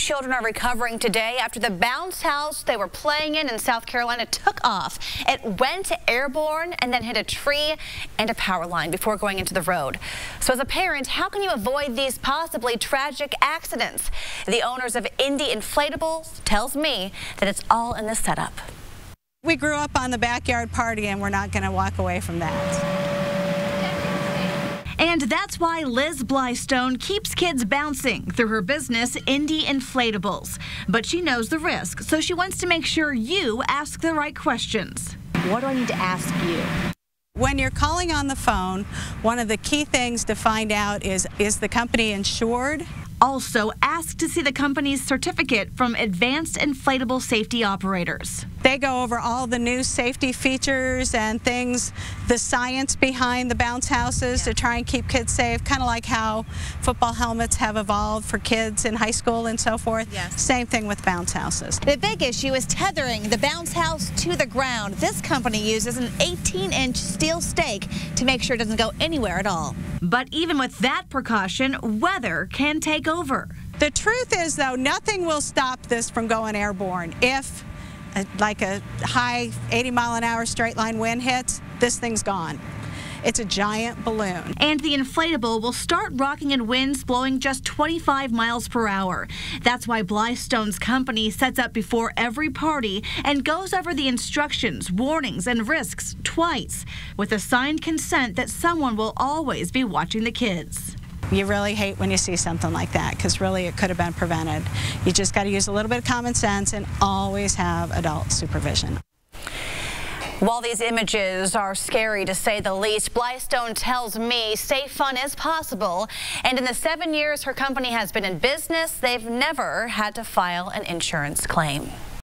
children are recovering today after the bounce house they were playing in South Carolina took off. It went airborne and then hit a tree and a power line before going into the road. So as a parent, how can you avoid these possibly tragic accidents? The owners of Indy Inflatables tells me that it's all in the setup. We grew up on the backyard party and we're not going to walk away from that. And that's why Liz Blystone keeps kids bouncing through her business, Indy Inflatables. But she knows the risk, so she wants to make sure you ask the right questions. What do I need to ask you? When you're calling on the phone, one of the key things to find out is the company insured? Also, ask to see the company's certificate from Advanced Inflatable Safety Operators. They go over all the new safety features and things, the science behind the bounce houses to try and keep kids safe, kind of like how football helmets have evolved for kids in high school and so forth. Yes. Same thing with bounce houses. The big issue is tethering the bounce house to the ground. This company uses an 18-inch steel stake to make sure it doesn't go anywhere at all. But even with that precaution, weather can take over. The truth is, though, nothing will stop this from going airborne. If like a high 80-mile-an-hour straight line wind hits, this thing's gone. It's a giant balloon. And the inflatable will start rocking in winds blowing just 25 miles per hour. That's why Blystone's company sets up before every party and goes over the instructions, warnings, and risks twice, with a signed consent that someone will always be watching the kids. You really hate when you see something like that because really it could have been prevented. You just got to use a little bit of common sense and always have adult supervision. While these images are scary to say the least, Blystone tells me safe fun is possible. And in the 7 years her company has been in business, they've never had to file an insurance claim.